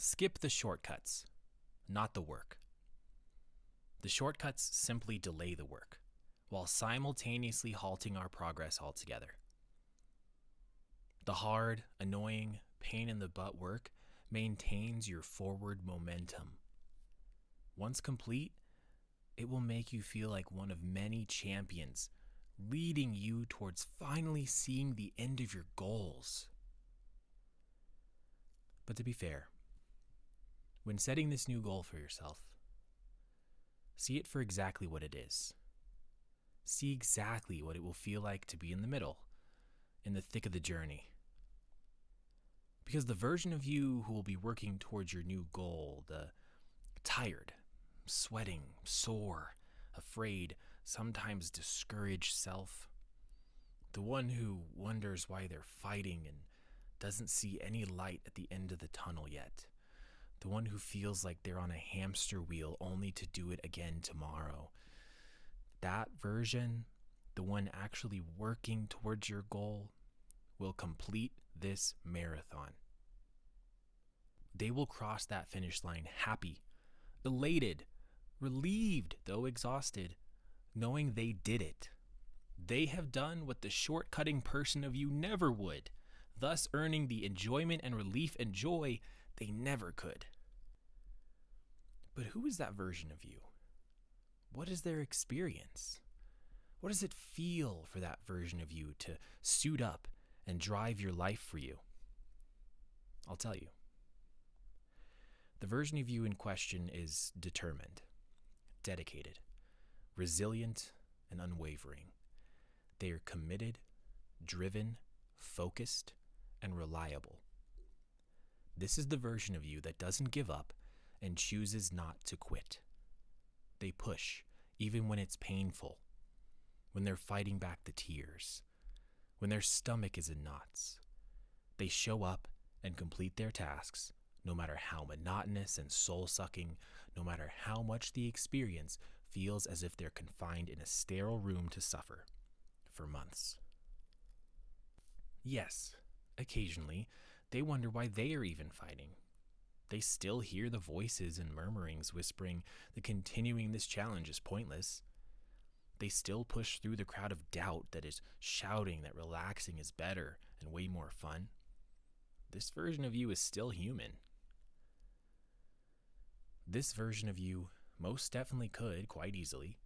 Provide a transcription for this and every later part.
Skip the shortcuts, not the work. The shortcuts simply delay the work, while simultaneously halting our progress altogether. The hard, annoying, pain-in-the-butt work maintains your forward momentum. Once complete, it will make you feel like one of many champions, leading you towards finally seeing the end of your goals. But to be fair, when setting this new goal for yourself, see it for exactly what it is. See exactly what it will feel like to be in the middle, in the thick of the journey. Because the version of you who will be working towards your new goal, the tired, sweating, sore, afraid, sometimes discouraged self, the one who wonders why they're fighting and doesn't see any light at the end of the tunnel yet, the one who feels like they're on a hamster wheel only to do it again tomorrow. That version, the one actually working towards your goal, will complete this marathon. They will cross that finish line happy, elated, relieved though exhausted, knowing they did it. They have done what the shortcutting person of you never would, thus earning the enjoyment and relief and joy they never could. But who is that version of you? What is their experience? What does it feel for that version of you to suit up and drive your life for you? I'll tell you. The version of you in question is determined, dedicated, resilient, and unwavering. They are committed, driven, focused, and reliable. This is the version of you that doesn't give up and chooses not to quit. They push, even when it's painful, when they're fighting back the tears, when their stomach is in knots. They show up and complete their tasks, no matter how monotonous and soul-sucking, no matter how much the experience feels as if they're confined in a sterile room to suffer for months. Yes, occasionally, they wonder why they are even fighting. They still hear the voices and murmurings whispering that continuing this challenge is pointless. They still push through the crowd of doubt that is shouting that relaxing is better and way more fun. This version of you is still human. This version of you most definitely could, quite easily,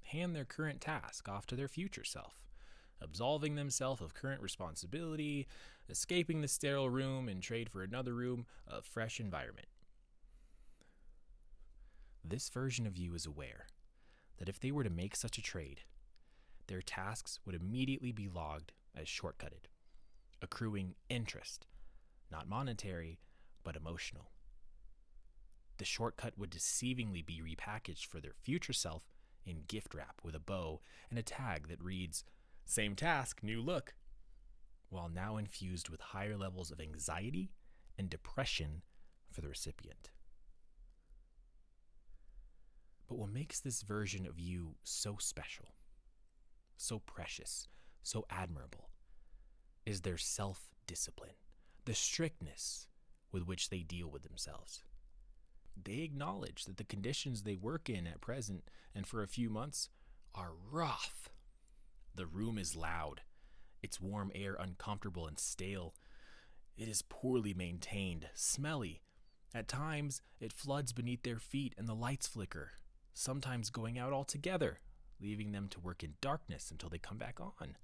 hand their current task off to their future self, absolving themselves of current responsibility, escaping the sterile room in trade for another room of fresh environment. This version of you is aware that if they were to make such a trade, their tasks would immediately be logged as shortcutted, accruing interest, not monetary, but emotional. The shortcut would deceivingly be repackaged for their future self in gift wrap with a bow and a tag that reads, "Same task, new look," while now infused with higher levels of anxiety and depression for the recipient. But what makes this version of you so special, so precious, so admirable, is their self-discipline, the strictness with which they deal with themselves. They acknowledge that the conditions they work in at present and for a few months are rough. The room is loud, its warm air uncomfortable and stale. It is poorly maintained, smelly. At times, it floods beneath their feet and the lights flicker, sometimes going out altogether, leaving them to work in darkness until they come back on.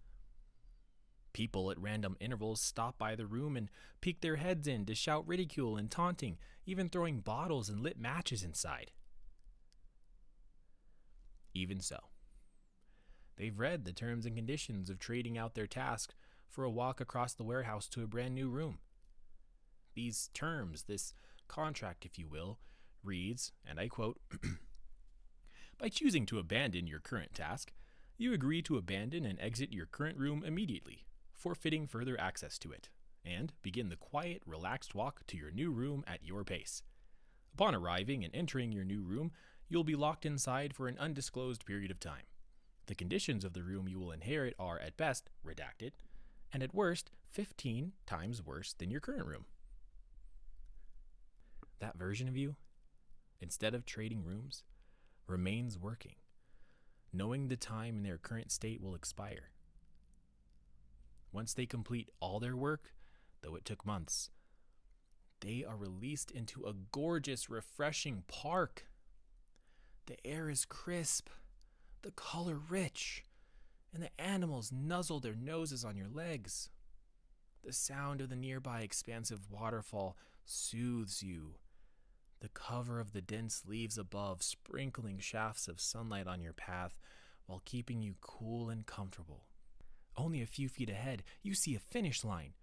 People at random intervals stop by the room and peek their heads in to shout ridicule and taunting, even throwing bottles and lit matches inside. Even so, they've read the terms and conditions of trading out their task for a walk across the warehouse to a brand new room. These terms, this contract, if you will, reads, and I quote, "By choosing to abandon your current task, you agree to abandon and exit your current room immediately, forfeiting further access to it, and begin the quiet, relaxed walk to your new room at your pace. Upon arriving and entering your new room, you'll be locked inside for an undisclosed period of time. The conditions of the room you will inherit are, at best, redacted, and at worst, 15 times worse than your current room." That version of you, instead of trading rooms, remains working, knowing the time in their current state will expire. Once they complete all their work, though it took months, they are released into a gorgeous, refreshing park. The air is crisp, the color rich, and the animals nuzzle their noses on your legs. The sound of the nearby expansive waterfall soothes you. The cover of the dense leaves above sprinkling shafts of sunlight on your path while keeping you cool and comfortable. Only a few feet ahead, you see a finish line,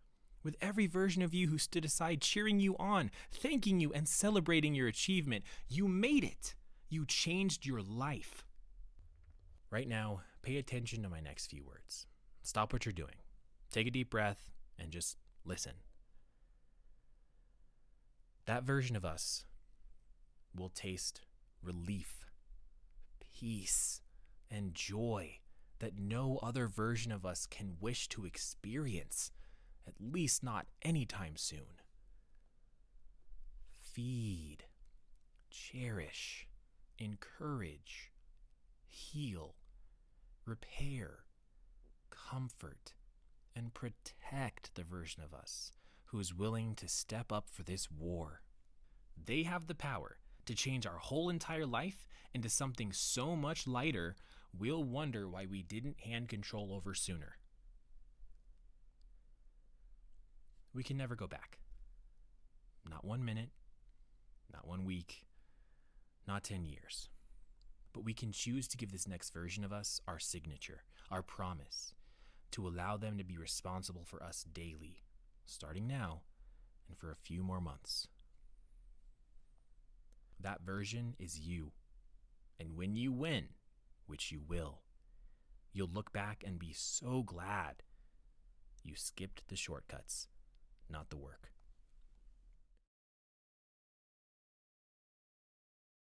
with every version of you who stood aside cheering you on, thanking you, and celebrating your achievement. You made it. You changed your life. Right now, pay attention to my next few words. Stop what you're doing. Take a deep breath and just listen. That version of us will taste relief, peace, and joy that no other version of us can wish to experience, at least not anytime soon. Feed, cherish, encourage, heal, repair, comfort, and protect the version of us who is willing to step up for this war. They have the power to change our whole entire life into something so much lighter, we'll wonder why we didn't hand control over sooner. We can never go back. Not 1 minute, not 1 week, not 10 years. But we can choose to give this next version of us our signature, our promise, to allow them to be responsible for us daily, starting now and for a few more months. That version is you. And when you win, which you will, you'll look back and be so glad you skipped the shortcuts, not the work.